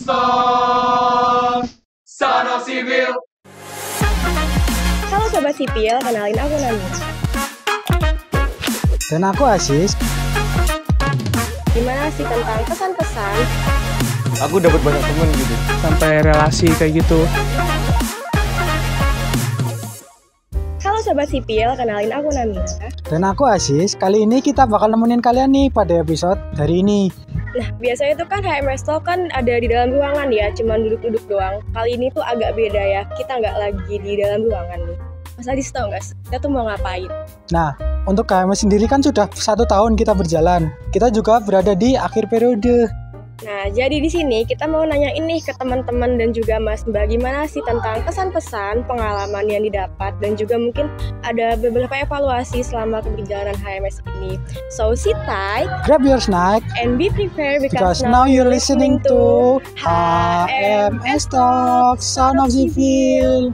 Stop, son of civil. Halo Sobat Sipil, kenalin aku Nami. Dan aku Aziz. Gimana sih tentang pesan-pesan? Aku dapat banyak temen gitu. Sampai relasi kayak gitu. Halo Sobat Sipil, kenalin aku Nami. Dan aku Aziz. Kali ini kita bakal nemenin kalian nih pada episode hari ini. Nah, biasanya tuh kan HMS Talk kan ada di dalam ruangan ya, cuman duduk-duduk doang. Kali ini tuh agak beda ya, kita nggak lagi di dalam ruangan nih. Mas Adis tau nggak, kita tuh mau ngapain? Nah, untuk HMS sendiri kan sudah 1 tahun kita berjalan. Kita juga berada di akhir periode. Nah, jadi di sini kita mau nanya ini ke teman-teman dan juga Mas Mbak, gimana sih tentang pesan-pesan, pengalaman yang didapat, dan juga mungkin ada beberapa evaluasi selama perjalanan HMS ini. So, sit tight, Grab your snack, and be prepared because now you're listening to HMS Talk, Son of Civil.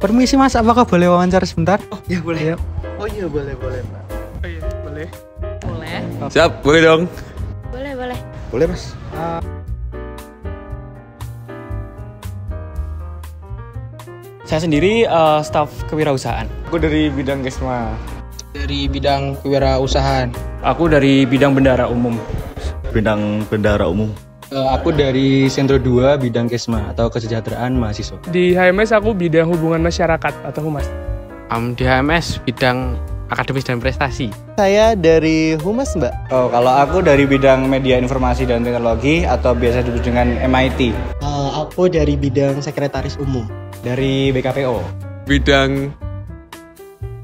Permisi Mas, apakah boleh wawancara sebentar? Oh ya boleh. Ayo. Oh iya boleh Mbak. Oh iya, boleh. Boleh. Siap, boleh dong. Boleh. Boleh Mas. Saya sendiri staf kewirausahaan. Aku dari bidang Kesma. Dari bidang kewirausahaan. Aku dari bidang bendara umum. Bidang bendara umum. Aku dari Sentro 2 bidang Kesma atau kesejahteraan mahasiswa. Di HMS aku bidang hubungan masyarakat atau humas. Di HMS bidang akademis dan prestasi. Saya dari Humas Mbak. Oh, kalau aku dari bidang media informasi dan teknologi atau biasa disebut dengan MIT. Aku dari bidang sekretaris umum. Dari BKPO. Bidang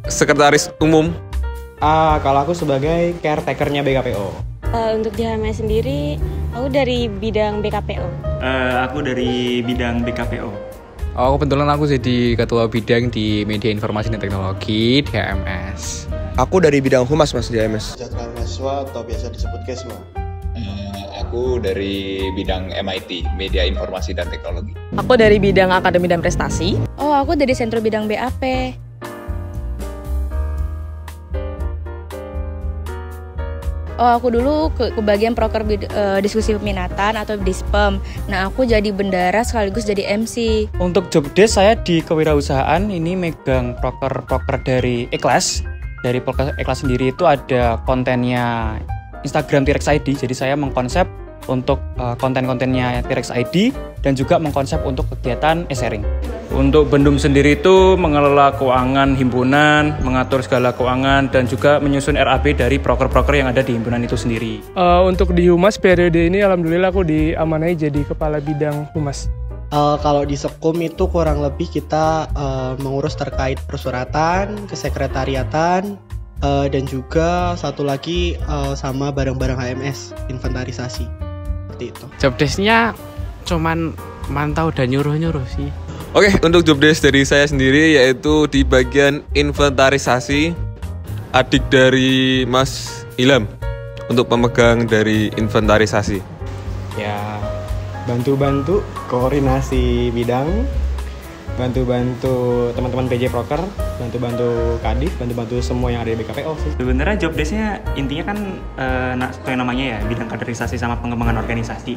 sekretaris umum. Kalau aku sebagai caretaker-nya BKPO. Untuk di HMS sendiri, aku dari bidang BKPO. Aku dari bidang BKPO. Oh, kebetulan aku jadi ketua bidang di media informasi dan teknologi di HMS. Aku dari bidang Humas Mas di HMS. Kesejahteraan mahasiswa atau biasa disebut Kesma. Aku dari bidang MIT, media informasi dan teknologi. Aku dari bidang akademi dan prestasi. Oh, aku dari sentro bidang BAP. Oh, aku dulu ke bagian proker diskusi peminatan atau dispem. Nah, aku jadi bendara sekaligus jadi MC. Untuk job desk saya di kewirausahaan ini megang proker dari Ikhlas. Dari proker Ikhlas sendiri itu ada kontennya Instagram T-Rex ID. Jadi saya mengkonsep untuk konten-kontennya T-Rex ID dan juga mengkonsep untuk kegiatan e-sharing. Untuk Bendum sendiri itu mengelola keuangan himpunan, mengatur segala keuangan, dan juga menyusun RAB dari proker-proker yang ada di himpunan itu sendiri. Untuk di Humas periode ini alhamdulillah aku diamanai jadi kepala bidang Humas. Kalau di Sekum itu kurang lebih kita mengurus terkait persuratan, kesekretariatan, dan juga satu lagi sama barang-barang HMS, inventarisasi. Seperti itu. Job desk-nya cuman mantau dan nyuruh-nyuruh sih. Oke, untuk job desk dari saya sendiri yaitu di bagian inventarisasi, adik dari Mas Ilham untuk pemegang dari inventarisasi. Ya, bantu-bantu koordinasi bidang, bantu-bantu teman-teman PJ Proker, bantu-bantu Kadif, bantu-bantu semua yang ada di BKPO sih. Sebenarnya job desk-nya intinya kan sesuai namanya ya, bidang kaderisasi sama pengembangan organisasi.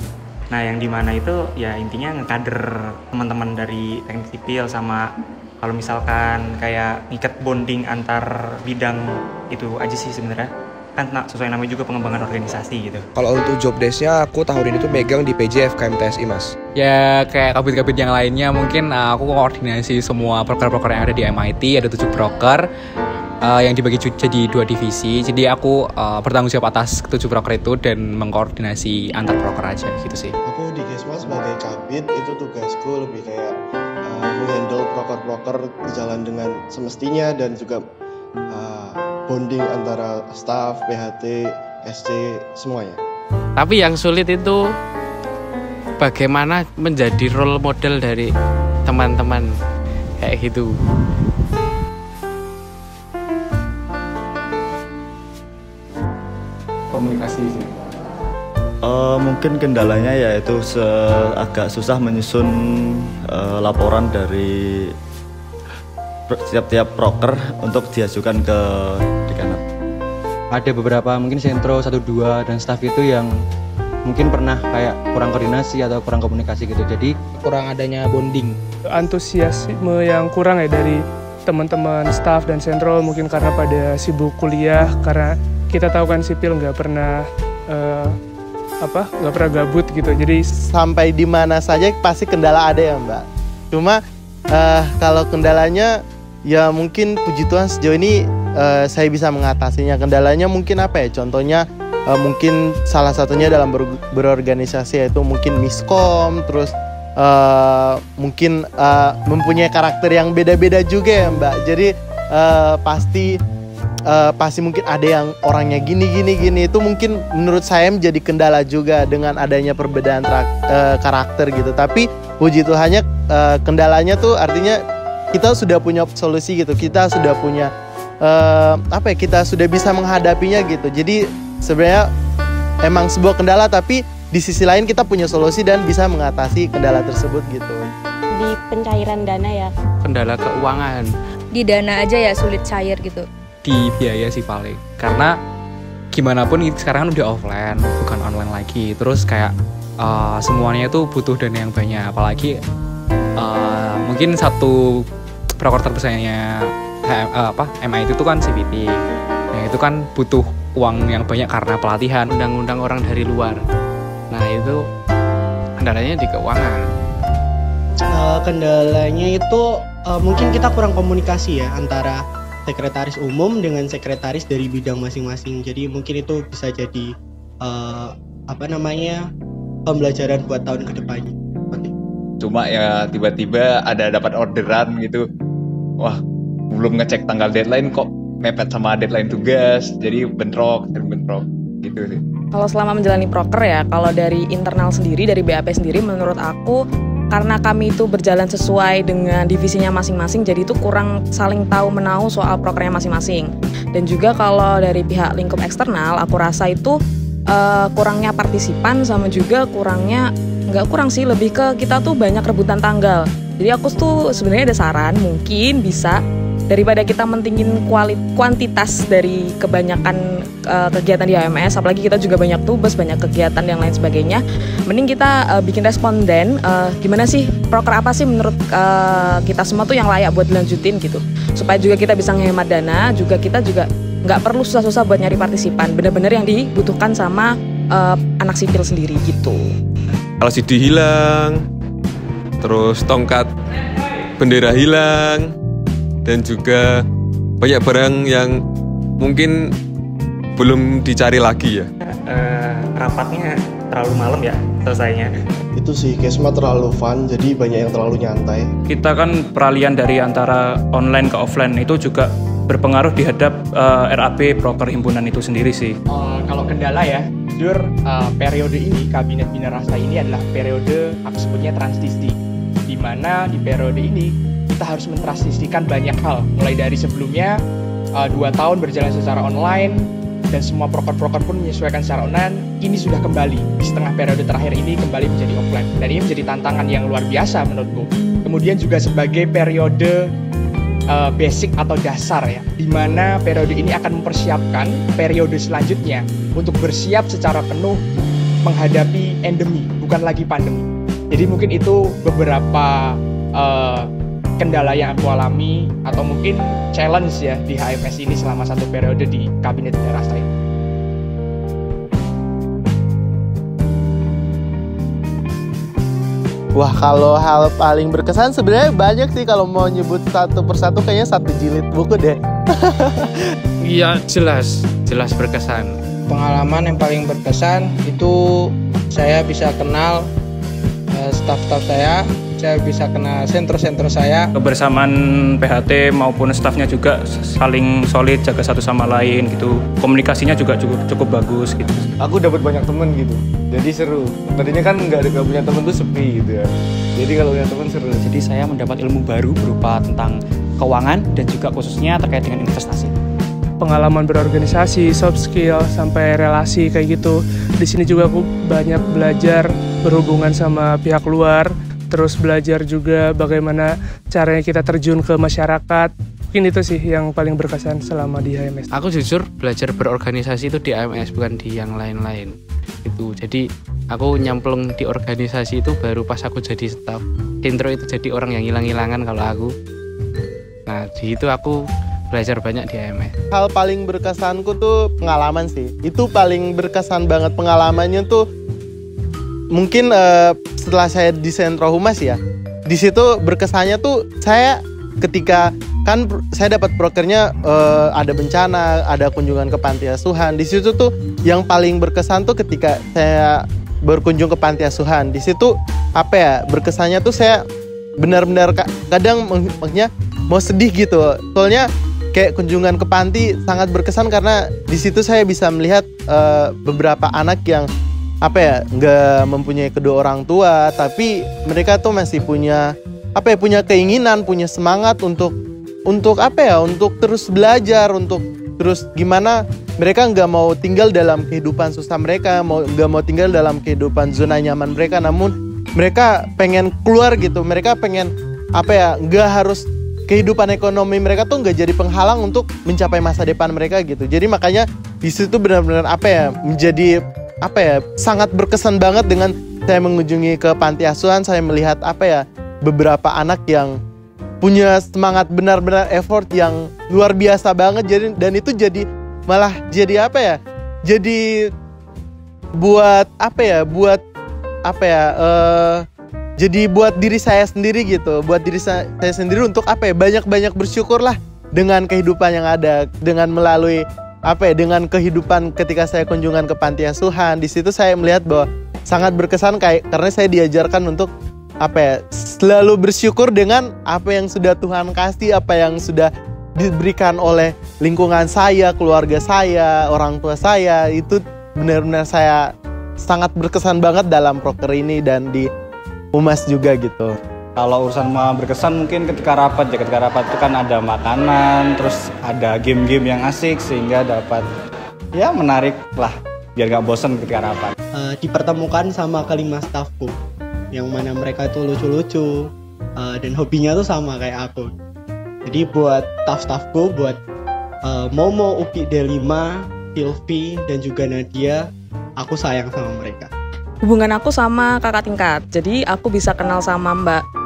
Nah, yang dimana itu ya intinya ngekader teman-teman dari teknik sipil sama kalau misalkan kayak ngikat bonding antar bidang itu aja sih sebenarnya. Kan sesuai namanya juga pengembangan organisasi gitu. Kalau untuk job desk-nya aku tahun ini tuh megang di PJ FKM TSI Mas. Ya kayak kabit-kabit yang lainnya mungkin aku koordinasi semua proker-proker yang ada di MIT, ada 7 proker yang dibagi jadi 2 divisi. Jadi aku bertanggung jawab atas 7 proker itu dan mengkoordinasi antar proker aja gitu sih. Aku di Kesma sebagai kabit itu tugasku lebih kayak menghandle proker-proker berjalan dengan semestinya dan juga bonding antara staff, PHT, SC, semuanya. Tapi yang sulit itu bagaimana menjadi role model dari teman-teman kayak gitu. Komunikasi sih. Mungkin kendalanya yaitu agak susah menyusun laporan dari setiap proker untuk diajukan ke dekanat. Ada beberapa mungkin sentro 1-2 dan staff itu yang mungkin pernah kayak kurang koordinasi atau kurang komunikasi gitu, jadi kurang adanya bonding. Antusiasme yang kurang ya dari teman-teman staff dan sentral, mungkin karena pada sibuk kuliah, karena kita tahu kan sipil nggak pernah gabut gitu. Jadi sampai di mana saja pasti kendala ada ya Mbak. Cuma kalau kendalanya ya mungkin puji Tuhan sejauh ini saya bisa mengatasinya. Kendalanya mungkin apa ya? Contohnya mungkin salah satunya dalam berorganisasi yaitu mungkin miskom, terus mungkin mempunyai karakter yang beda-beda juga ya Mbak. Jadi pasti mungkin ada yang orangnya gini itu mungkin menurut saya menjadi kendala juga dengan adanya perbedaan karakter gitu. Tapi puji Tuhannya kendalanya tuh artinya kita sudah punya solusi gitu, kita sudah punya kita sudah bisa menghadapinya gitu. Jadi sebenarnya emang sebuah kendala, tapi di sisi lain kita punya solusi dan bisa mengatasi kendala tersebut gitu. Di pencairan dana ya, kendala keuangan Di dana aja ya sulit cair gitu. di biaya sih paling, karena gimana pun sekarang kan udah offline bukan online lagi, terus kayak semuanya itu butuh dana yang banyak, apalagi mungkin satu proker terbesarnya MIT itu kan CPT, nah itu kan butuh uang yang banyak karena pelatihan, undang-undang orang dari luar. Nah itu kendalanya di keuangan. Kendalanya itu mungkin kita kurang komunikasi ya antara sekretaris umum dengan sekretaris dari bidang masing-masing. Jadi mungkin itu bisa jadi pembelajaran buat tahun kedepannya. Cuma ya tiba-tiba ada dapat orderan gitu, wah belum ngecek tanggal deadline kok mepet sama deadline tugas, jadi bentrok gitu sih. Kalau selama menjalani proker ya, kalau dari internal sendiri, dari BAP sendiri, menurut aku karena kami itu berjalan sesuai dengan divisinya masing-masing, jadi itu kurang saling tahu menahu soal prokernya masing-masing. Dan juga kalau dari pihak lingkup eksternal, aku rasa itu kurangnya partisipan, sama juga kurangnya, nggak kurang sih, lebih ke kita tuh banyak rebutan tanggal. Jadi aku tuh sebenarnya ada saran, mungkin bisa daripada kita mentingin kuantitas dari kebanyakan kegiatan di HMS, apalagi kita juga banyak tugas, banyak kegiatan yang lain sebagainya, mending kita bikin responden, gimana sih proker apa sih menurut kita semua tuh yang layak buat dilanjutin gitu, supaya juga kita bisa ngehemat dana, juga kita juga nggak perlu susah-susah buat nyari partisipan, bener-bener yang dibutuhkan sama anak sipil sendiri gitu. Kalau CD hilang, terus tongkat bendera hilang, dan juga banyak barang yang mungkin belum dicari lagi ya. Rapatnya terlalu malam ya selesainya. Itu sih, Kesma terlalu fun, jadi banyak yang terlalu nyantai. Kita kan peralihan dari antara online ke offline itu juga berpengaruh dihadap RAP proker himpunan itu sendiri sih. Kalau kendala ya, jujur periode ini, Kabinet Bina Rasa ini adalah periode aku sebutnya transisi, di mana di periode ini kita harus mentransisikan banyak hal, mulai dari sebelumnya 2 tahun berjalan secara online dan semua proker-proker pun menyesuaikan secara online. Ini sudah kembali di setengah periode terakhir ini kembali menjadi offline, dan ini menjadi tantangan yang luar biasa menurutku. Kemudian juga sebagai periode basic atau dasar ya, di mana periode ini akan mempersiapkan periode selanjutnya untuk bersiap secara penuh menghadapi endemi, bukan lagi pandemi. Jadi mungkin itu beberapa kendala yang aku alami atau mungkin challenge ya di HMS ini selama 1 periode di Kabinet Bina Rasa ini. Wah, kalau hal paling berkesan sebenarnya banyak sih, kalau mau nyebut satu persatu kayaknya 1 jilid buku deh. Iya, jelas berkesan. Pengalaman yang paling berkesan itu saya bisa kenal staf-staf saya bisa kenal sentro-sentro saya. Kebersamaan PHT maupun stafnya juga saling solid, jaga satu sama lain gitu. Komunikasinya juga cukup bagus gitu. Aku dapat banyak teman gitu, jadi seru. Tadinya kan nggak punya teman tuh sepi gitu ya. Jadi kalau punya teman seru. Jadi saya mendapat ilmu baru berupa tentang keuangan dan juga khususnya terkait dengan investasi. Pengalaman berorganisasi, soft skill, sampai relasi kayak gitu. Di sini juga aku banyak belajar berhubungan sama pihak luar, terus belajar juga bagaimana caranya kita terjun ke masyarakat. Mungkin itu sih yang paling berkesan selama di HMS. Aku jujur belajar berorganisasi itu di HMS, bukan di yang lain-lain. Jadi Aku nyemplung di organisasi itu baru pas aku jadi staff. Sintro itu jadi orang yang hilang-hilangan kalau aku. Nah, di situ aku belajar banyak di HMS. Hal paling berkesanku tuh pengalaman sih. Itu paling berkesan banget pengalamannya tuh. Mungkin setelah saya di Sentro Humas ya. Di situ berkesannya tuh saya ketika kan saya dapat prokernya ada bencana, ada kunjungan ke panti asuhan. Di situ tuh yang paling berkesan tuh ketika saya berkunjung ke panti asuhan. Di situ apa ya, berkesannya tuh saya benar-benar kadang maksudnya mau sedih gitu. Soalnya kayak kunjungan ke panti sangat berkesan karena di situ saya bisa melihat beberapa anak yang apa ya, nggak mempunyai kedua orang tua, tapi mereka tuh masih punya apa ya, punya keinginan, punya semangat untuk apa ya, untuk terus belajar, untuk terus gimana mereka nggak mau tinggal dalam kehidupan susah mereka, nggak mau tinggal dalam kehidupan zona nyaman mereka, namun mereka pengen keluar gitu, mereka pengen apa ya, nggak harus kehidupan ekonomi mereka tuh nggak jadi penghalang untuk mencapai masa depan mereka gitu. Jadi makanya di situ benar-benar apa ya, menjadi apa ya, sangat berkesan banget dengan saya mengunjungi ke panti asuhan. Saya melihat apa ya, beberapa anak yang punya semangat, benar-benar effort yang luar biasa banget. Jadi dan itu jadi malah jadi apa ya, jadi buat apa ya, jadi buat diri saya sendiri gitu, buat diri saya sendiri untuk apa ya, banyak-banyak bersyukurlah dengan kehidupan yang ada, dengan melalui apa ya, dengan kehidupan ketika saya kunjungan ke panti asuhan. Di situ saya melihat bahwa sangat berkesan karena saya diajarkan untuk apa ya, selalu bersyukur dengan apa yang sudah Tuhan kasih, apa yang sudah diberikan oleh lingkungan saya, keluarga saya, orang tua saya. Itu benar-benar saya sangat berkesan banget dalam proker ini dan di Humas juga gitu. Kalau urusan berkesan mungkin ketika rapat ya, ketika rapat itu kan ada makanan, terus ada game-game yang asik sehingga dapat ya menarik lah biar gak bosen ketika rapat. Dipertemukan sama kelima stafku yang mana mereka itu lucu-lucu dan hobinya tuh sama kayak aku. Jadi buat staff-staffku, buat Momo, Upi, Delima, Silvi dan juga Nadia, aku sayang sama mereka. Hubungan aku sama kakak tingkat, jadi aku bisa kenal sama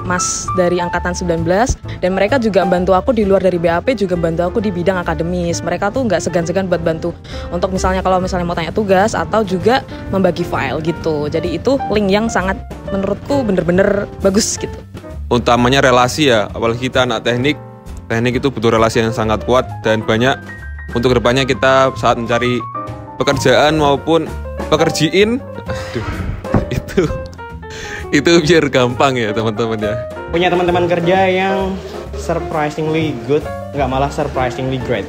Mas dari Angkatan 19, dan mereka juga bantu aku di luar dari BAP, juga bantu aku di bidang akademis. Mereka tuh nggak segan-segan buat bantu untuk misalnya kalau misalnya mau tanya tugas atau juga membagi file gitu. Jadi itu link yang sangat menurutku bener-bener bagus gitu. Utamanya relasi ya, apalagi kita anak teknik itu butuh relasi yang sangat kuat dan banyak untuk kedepannya kita saat mencari pekerjaan maupun pekerjiin. Aduh, itu biar gampang ya teman-teman ya. Punya teman-teman kerja yang surprisingly good, nggak malah surprisingly great.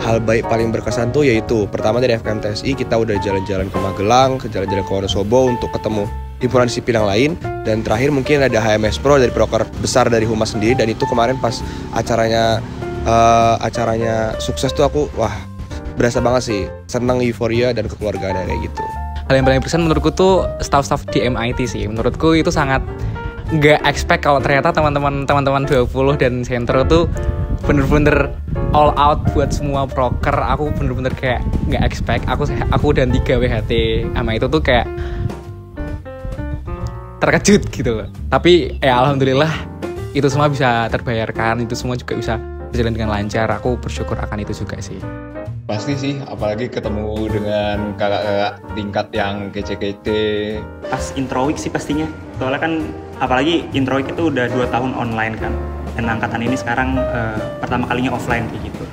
Hal baik paling berkesan tuh yaitu pertama dari FKMTSI kita udah jalan-jalan ke Magelang, ke jalan-jalan ke Wonosobo untuk ketemu himpunan sipil yang lain, dan terakhir mungkin ada HMS Pro dari proker besar dari Humas sendiri, dan itu kemarin pas acaranya sukses tuh aku wah berasa banget sih, senang, euforia dan kekeluargaan kayak gitu. Hal yang paling berkesan menurutku tuh staff-staff di MIT sih. Menurutku itu sangat nggak expect kalau ternyata teman-teman 20 dan Sentro tuh bener-bener all out buat semua proker. Aku bener-bener kayak nggak expect. Aku dan 3 WHT sama itu tuh kayak terkejut gitu loh. Tapi ya alhamdulillah itu semua bisa terbayarkan, itu semua juga bisa berjalan dengan lancar. Aku bersyukur akan itu juga sih. Pasti sih, apalagi ketemu dengan kakak-kakak tingkat yang kece-kece. Pas intro week sih pastinya, soalnya kan apalagi intro week itu udah 2 tahun online kan, dan angkatan ini sekarang pertama kalinya offline kayak gitu.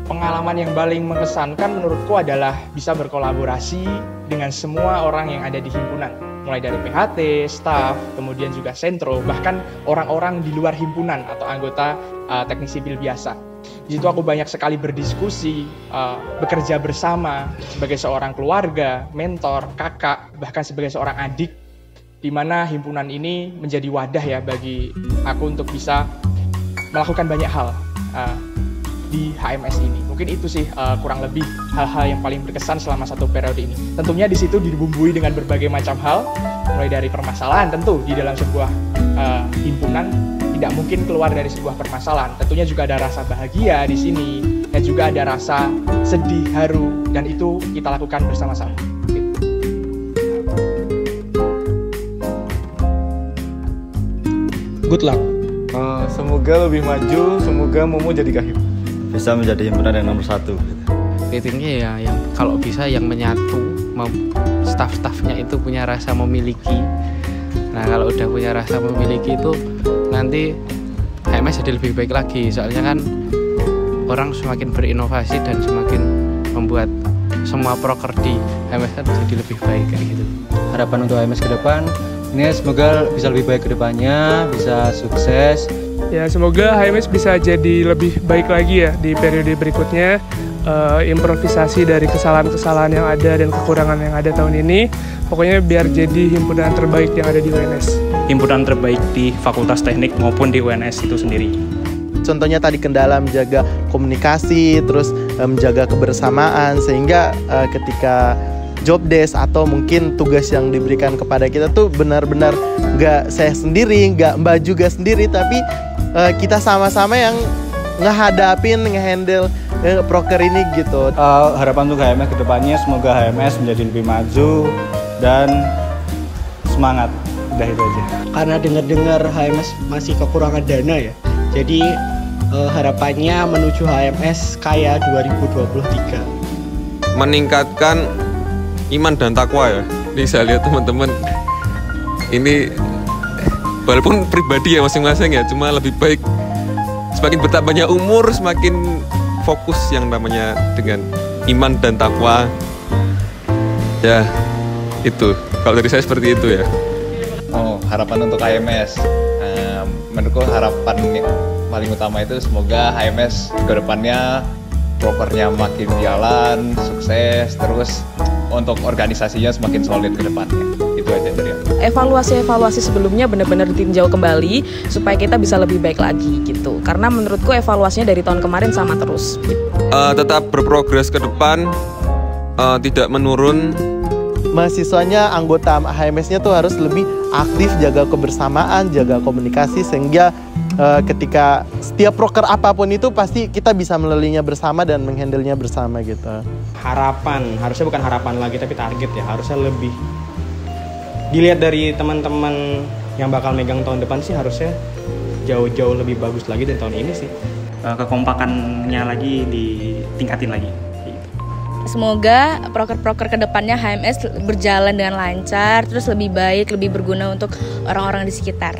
Pengalaman yang paling mengesankan menurutku adalah bisa berkolaborasi dengan semua orang yang ada di himpunan, mulai dari PHT, staff, kemudian juga Sentro, bahkan orang-orang di luar himpunan atau anggota teknik sipil biasa. Di situ aku banyak sekali berdiskusi, bekerja bersama sebagai seorang keluarga, mentor, kakak, bahkan sebagai seorang adik, di mana himpunan ini menjadi wadah ya bagi aku untuk bisa melakukan banyak hal di HMS ini. Mungkin itu sih kurang lebih hal-hal yang paling berkesan selama 1 periode ini. Tentunya di situ dibumbui dengan berbagai macam hal, mulai dari permasalahan tentu di dalam sebuah himpunan. Tidak mungkin keluar dari sebuah permasalahan. Tentunya juga ada rasa bahagia di sini dan juga ada rasa sedih, haru, dan itu kita lakukan bersama-sama. Good luck. Semoga lebih maju, semoga Mumu jadi kahim. Bisa menjadi himpunan yang nomor 1. Ratingnya ya yang kalau bisa yang menyatu, staff-staffnya itu punya rasa memiliki. Nah kalau udah punya rasa memiliki itu nanti HMS jadi lebih baik lagi. Soalnya kan orang semakin berinovasi dan semakin membuat semua proker di HMS kan jadi lebih baik kayak gitu. Harapan untuk HMS ke depan ini semoga bisa lebih baik ke depannya, bisa sukses. Ya semoga HMS bisa jadi lebih baik lagi ya di periode berikutnya. Improvisasi dari kesalahan-kesalahan yang ada dan kekurangan yang ada tahun ini. Pokoknya biar jadi himpunan terbaik yang ada di UNS. Himpunan terbaik di Fakultas Teknik maupun di UNS itu sendiri. Contohnya tadi kendala menjaga komunikasi, terus menjaga kebersamaan, sehingga ketika job desk atau mungkin tugas yang diberikan kepada kita tuh benar-benar nggak saya sendiri, nggak Mbak juga sendiri, tapi kita sama-sama yang ngehandle proker ini gitu. Harapan untuk HMS ke depannya semoga HMS menjadi lebih maju dan semangat. Udah itu aja. Karena dengar-dengar HMS masih kekurangan dana ya. Jadi harapannya menuju HMS kaya 2023. Meningkatkan iman dan takwa ya. Ini saya lihat teman-teman ini walaupun pribadi ya masing-masing ya, cuma lebih baik semakin bertambahnya umur semakin fokus yang namanya dengan iman dan takwa. Ya, itu. Kalau dari saya seperti itu ya. Harapan untuk HMS. Menurutku harapan yang paling utama itu semoga HMS ke depannya prokernya makin jalan, sukses, terus untuk organisasinya semakin solid ke depannya. Itu aja dari aku. Evaluasi sebelumnya benar-benar ditinjau kembali supaya kita bisa lebih baik lagi gitu. Karena menurutku evaluasinya dari tahun kemarin sama terus. Tetap berprogres ke depan, tidak menurun. Mahasiswanya, anggota HMS-nya tuh harus lebih aktif, jaga kebersamaan, jaga komunikasi, sehingga ketika setiap proker apapun itu pasti kita bisa melaluinya bersama dan menghandle-nya bersama gitu. Harapan, harusnya bukan harapan lagi tapi target ya, harusnya lebih dilihat dari teman-teman yang bakal megang tahun depan sih, harusnya jauh-jauh lebih bagus lagi dari tahun ini sih. Kekompakannya lagi ditingkatin lagi. Semoga proker-proker kedepannya HMS berjalan dengan lancar, terus lebih baik, lebih berguna untuk orang-orang di sekitar.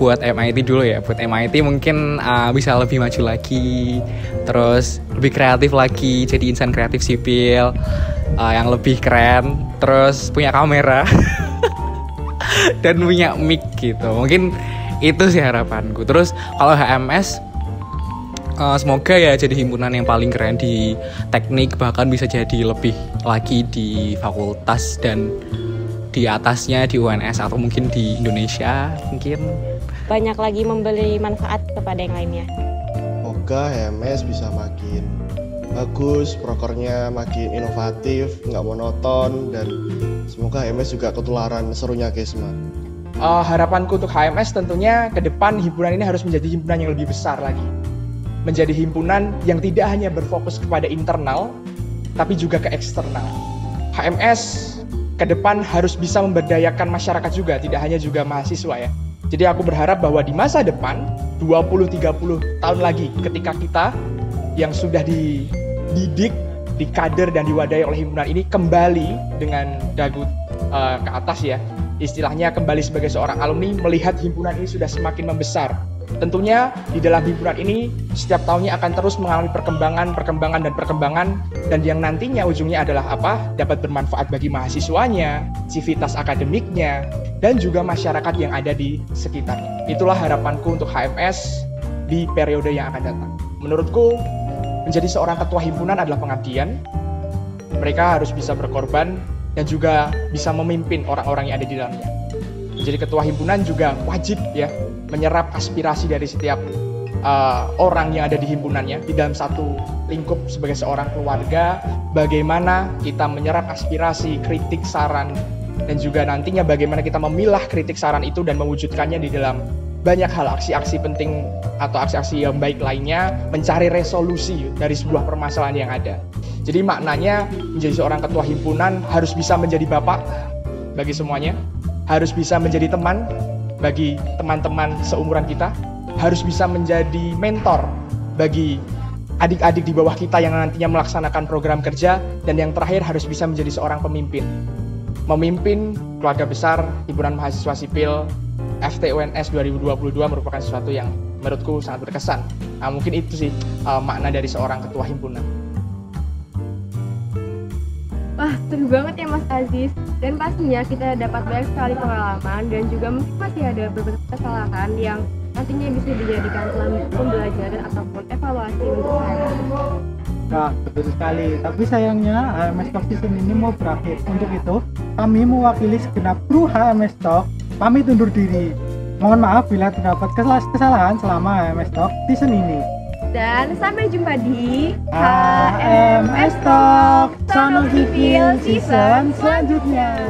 Buat MIT dulu ya, buat MIT mungkin bisa lebih maju lagi, terus lebih kreatif lagi, jadi insan kreatif sipil yang lebih keren, terus punya kamera dan punya mic gitu. Mungkin itu sih harapanku. Terus kalau HMS semoga ya jadi himpunan yang paling keren di teknik, bahkan bisa jadi lebih lagi di fakultas dan di atasnya di UNS atau mungkin di Indonesia mungkin. Banyak lagi memberi manfaat kepada yang lainnya. Semoga HMS bisa makin bagus, prokernya makin inovatif, nggak monoton, dan semoga HMS juga ketularan serunya Kesma. Harapanku untuk HMS tentunya ke depan himpunan ini harus menjadi himpunan yang lebih besar lagi. Menjadi himpunan yang tidak hanya berfokus kepada internal, tapi juga ke eksternal. HMS ke depan harus bisa memberdayakan masyarakat juga, tidak hanya juga mahasiswa ya. Jadi aku berharap bahwa di masa depan, 20-30 tahun lagi, ketika kita yang sudah dididik, dikader dan diwadahi oleh himpunan ini kembali dengan dagu ke atas ya, istilahnya kembali sebagai seorang alumni, melihat himpunan ini sudah semakin membesar. Tentunya di dalam himpunan ini setiap tahunnya akan terus mengalami perkembangan dan yang nantinya ujungnya adalah apa? Dapat bermanfaat bagi mahasiswanya, civitas akademiknya, dan juga masyarakat yang ada di sekitarnya. Itulah harapanku untuk HMS di periode yang akan datang. Menurutku menjadi seorang ketua himpunan adalah pengabdian. Mereka harus bisa berkorban dan juga bisa memimpin orang-orang yang ada di dalamnya. Menjadi ketua himpunan juga wajib ya menyerap aspirasi dari setiap orang yang ada di himpunannya di dalam satu lingkup sebagai seorang keluarga. Bagaimana kita menyerap aspirasi, kritik, saran, dan juga nantinya bagaimana kita memilah kritik saran itu dan mewujudkannya di dalam banyak hal, aksi-aksi penting atau aksi-aksi yang baik lainnya, mencari resolusi dari sebuah permasalahan yang ada. Jadi maknanya menjadi seorang ketua himpunan harus bisa menjadi bapak bagi semuanya, harus bisa menjadi teman, bagi teman-teman seumuran kita, harus bisa menjadi mentor bagi adik-adik di bawah kita yang nantinya melaksanakan program kerja, dan yang terakhir harus bisa menjadi seorang pemimpin. Memimpin keluarga besar Himpunan Mahasiswa Sipil FTUNS 2022 merupakan sesuatu yang menurutku sangat berkesan. Nah, mungkin itu sih makna dari seorang ketua himpunan. Wah, seru banget ya Mas Aziz. Dan pastinya kita dapat banyak sekali pengalaman dan juga mungkin masih ada beberapa kesalahan yang nantinya bisa dijadikan selama pembelajaran ataupun evaluasi untuk HMS. Nah, betul sekali. Tapi sayangnya HMS Talk season ini mau berakhir. Untuk itu, kami mewakili segenap kru HMS Talk pamit undur diri. Mohon maaf bila terdapat kesalahan selama HMS Talk season ini. Dan sampai jumpa di HMS Talk Sound of Civil season selanjutnya.